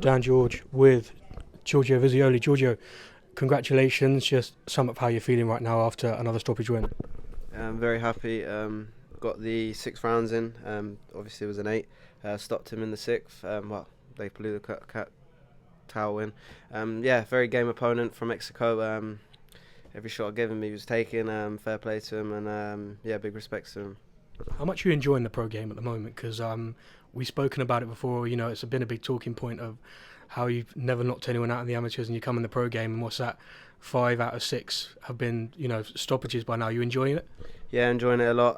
Dan George with Giorgio Visioli. Giorgio, congratulations. Just sum up how you're feeling right now after another stoppage win. I'm very happy. Got the 6 rounds in. Obviously, it was an 8. Stopped him in the 6th. They blew the towel in. Yeah, very game opponent from Mexico. Every shot I gave him, he was taking. Fair play to him, and yeah, big respects to him. How much are you enjoying the pro game at the moment? Because we've spoken about it before. You know, it's been a big talking point of how you've never knocked anyone out in the amateurs and you come in the pro game, and what's that? 5 out of 6 have been, stoppages by now. You enjoying it? Yeah, enjoying it a lot.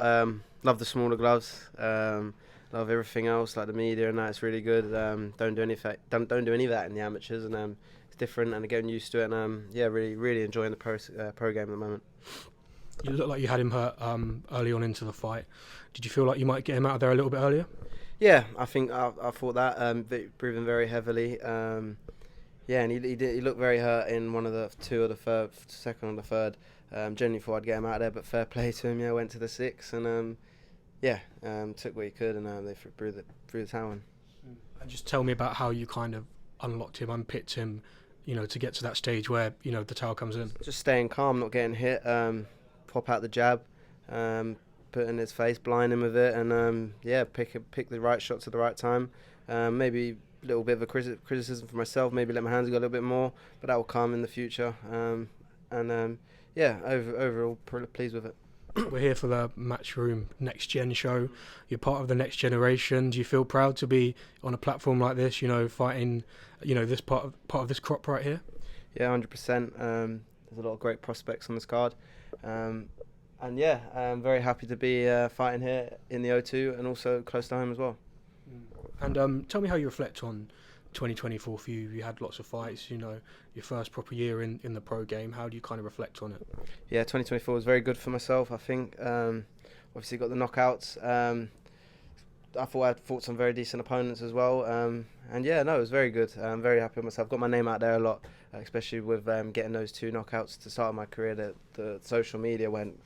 Love the smaller gloves. Love everything else, like the media and that. It's really good. Don't do any of that in the amateurs, and it's different and getting used to it. And yeah, really enjoying the pro game at the moment. You look like you had him hurt early on into the fight. Did you feel like you might get him out of there a little bit earlier? Yeah, I think I thought that. Breathing very heavily. Yeah, and he looked very hurt in one of the two or the second or the third. Generally thought I'd get him out of there, but fair play to him. Yeah, went to the 6 and took what he could, and they threw the towel in. And just tell me about how you kind of unlocked him, unpicked him, to get to that stage where the towel comes in. Just staying calm, not getting hit. Pop out the jab, put in his face, blind him with it, and pick the right shots at the right time. Maybe a little bit of a criticism for myself. Maybe let my hands go a little bit more, but that will come in the future. Overall pleased with it. We're here for the Matchroom Next Gen show. You're part of the next generation. Do you feel proud to be on a platform like this? Fighting, this part of this crop right here. Yeah, 100%. There's a lot of great prospects on this card, I'm very happy to be fighting here in the O2 and also close to home as well. And tell me how you reflect on 2024 for you. You had lots of fights, your first proper year in the pro game. How do you kind of reflect on it? Yeah, 2024 was very good for myself, I think. Obviously got the knockouts. I thought I fought some very decent opponents as well. It was very good. I'm very happy with myself. Got my name out there a lot, especially with getting those 2 knockouts to start my career. The social media went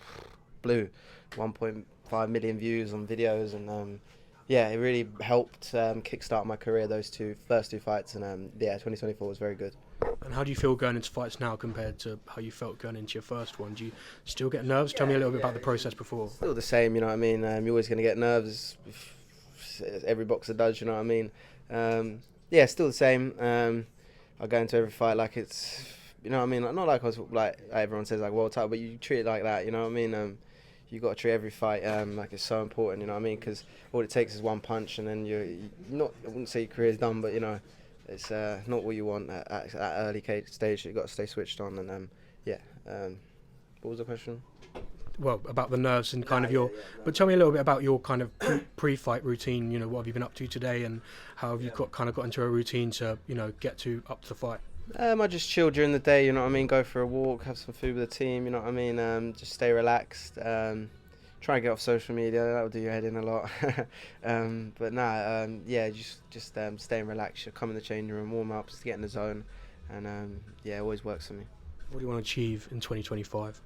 blue, 1.5 million views on videos, and it really helped kickstart my career, those first two fights, and 2024 was very good. And how do you feel going into fights now compared to how you felt going into your first one? Do you still get nerves? Tell me a little bit about the process before. Still the same, you know what I mean? You're always going to get nerves. Every boxer does, you know what I mean? Still the same. I go into every fight like it's, you know what I mean? Not like I was like everyone says like world title, but you treat it like that, you know what I mean? You got to treat every fight like it's so important, you know what I mean? Because all it takes is one punch, and then you're not. I wouldn't say your career's done, but it's not what you want at early stage. You got to stay switched on, and what was the question? Well, about the nerves and kind of your. But tell me a little bit about your kind of pre-fight routine. What have you been up to today, and how have you got into a routine to get up to the fight? I just chill during the day, you know what I mean? Go for a walk, have some food with the team, you know what I mean? Just stay relaxed. Try and get off social media. That will do your head in a lot. Just staying relaxed. Come in the changing room, warm up, just get in the zone, and it always works for me. What do you want to achieve in 2025?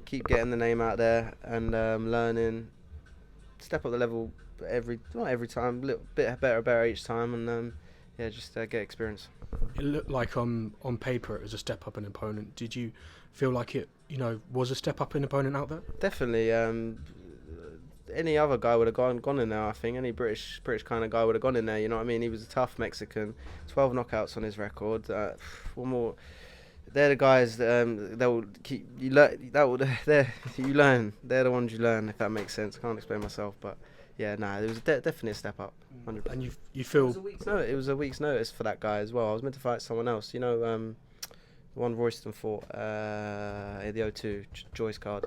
Keep getting the name out there and learning. Step up the level not every time, a little bit better each time, and get experience. It looked like on paper it was a step up in opponent. Did you feel like it, was a step up in opponent out there? Definitely. Any other guy would have gone in there. I think any British kind of guy would have gone in there. You know what I mean? He was a tough Mexican. 12 knockouts on his record. One more. They're the guys that will keep you learn. You learn. They're the ones you learn. If that makes sense. I can't explain myself, but it was definitely a step up. 100%. And you feel it was a week's notice for that guy as well. I was meant to fight someone else. The one Royston fought in the O2, Joyce card.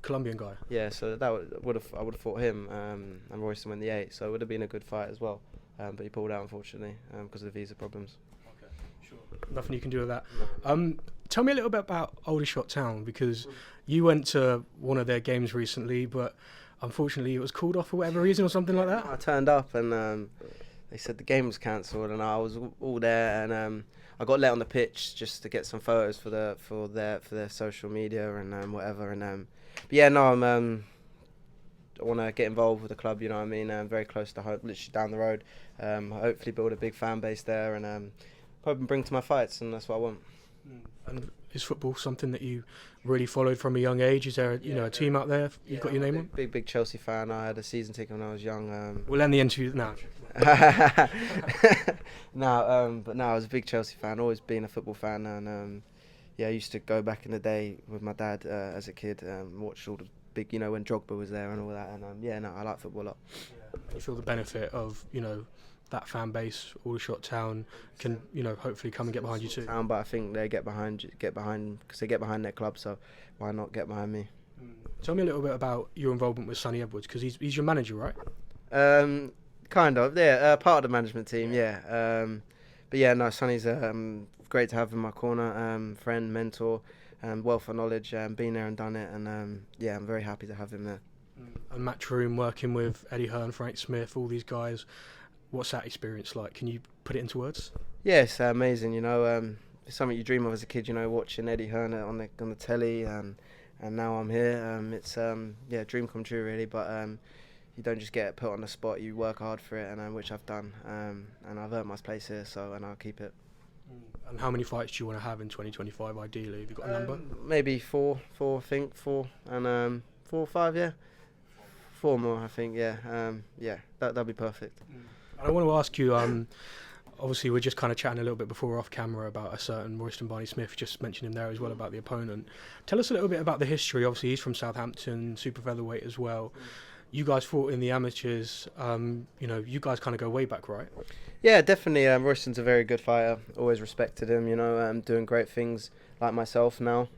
Colombian guy. Yeah, so I would have fought him, and Royston went the 8, so it would have been a good fight as well. But he pulled out unfortunately because of the visa problems. Okay, sure. Nothing you can do with that. Tell me a little bit about Aldershot Town, because you went to one of their games recently, but unfortunately it was called off for whatever reason or something like that. I turned up and they said the game was cancelled, and I was all there, and I got let on the pitch just to get some photos for their social media and whatever. And I'm want to get involved with the club. You know what I mean? Very close to home, literally down the road. Hopefully build a big fan base there, and probably bring to my fights, and that's what I want. And is football something that you really followed from a young age? Is there a team out there you've got your name on? Big Chelsea fan. I had a season ticket when I was young. We'll end the interview now. But no, I was a big Chelsea fan. Always been a football fan, and I used to go back in the day with my dad as a kid, watch all the big, when Drogba was there and all that. And I like football a lot. You feel the benefit of that fan base, Aldershot Town, can hopefully come and get behind you too. But I think they get behind because they get behind their club. So why not get behind me? Tell me a little bit about your involvement with Sonny Edwards, because he's your manager, right? Kind of, yeah. Part of the management team, yeah. But yeah, no, Sonny's great to have in my corner. Friend, mentor, wealth of knowledge. Been there and done it, and I'm very happy to have him there. And Matchroom, working with Eddie Hearn, Frank Smith, all these guys. What's that experience like? Can you put it into words? Yeah, it's amazing. It's something you dream of as a kid. Watching Eddie Hearn on the telly, and now I'm here. It's dream come true really. But you don't just get put on the spot. You work hard for it, and which I've done. And I've earned my place here, and I'll keep it. And how many fights do you want to have in 2025? Ideally, have you got a number? Maybe four. I think 4, and 4 or 5. Yeah, 4 more. I think. Yeah. That'll be perfect. I want to ask you, obviously we're just kind of chatting a little bit before off camera about a certain Royston Barney-Smith, just mentioned him there as well about the opponent. Tell us a little bit about the history. Obviously he's from Southampton, super featherweight as well. You guys fought in the amateurs, you guys kind of go way back, right? Yeah, definitely. Royston's a very good fighter, always respected him, doing great things like myself now.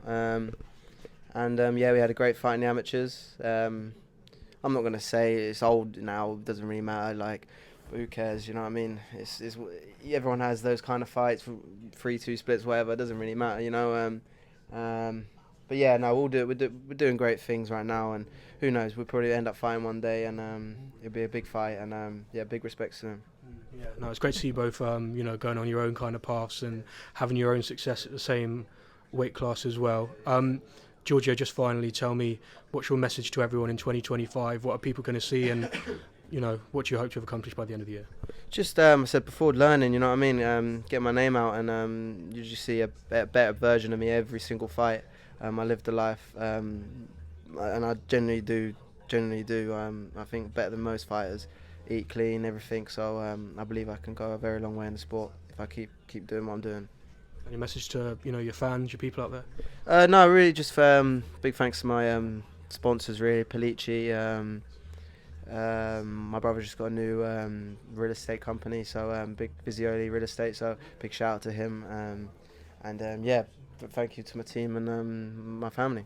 We had a great fight in the amateurs. I'm not going to say it's old now, it doesn't really matter, who cares, you know what I mean? It's everyone has those kind of fights, 3-2 splits, whatever. It doesn't really matter, But yeah, no, we're doing great things right now, and who knows? We'll probably end up fighting one day, and it'll be a big fight, and big respects to him. Yeah, no, it's great to see you both, going on your own kind of paths and having your own success at the same weight class as well. Giorgio, just finally tell me, what's your message to everyone in 2025? What are people going to see, and what do you hope to have accomplished by the end of the year? Just, I said before, learning, you know what I mean? Get my name out, and you just see a better version of me every single fight. I live the life, and I generally do. I think better than most fighters, eat clean, everything. So I believe I can go a very long way in the sport if I keep doing what I'm doing. Any message to your fans, your people out there? No, really, just big thanks to my sponsors, really, Palici. My brother just got a new real estate company, so big Visioli real estate. So big shout out to him, and thank you to my team and my family.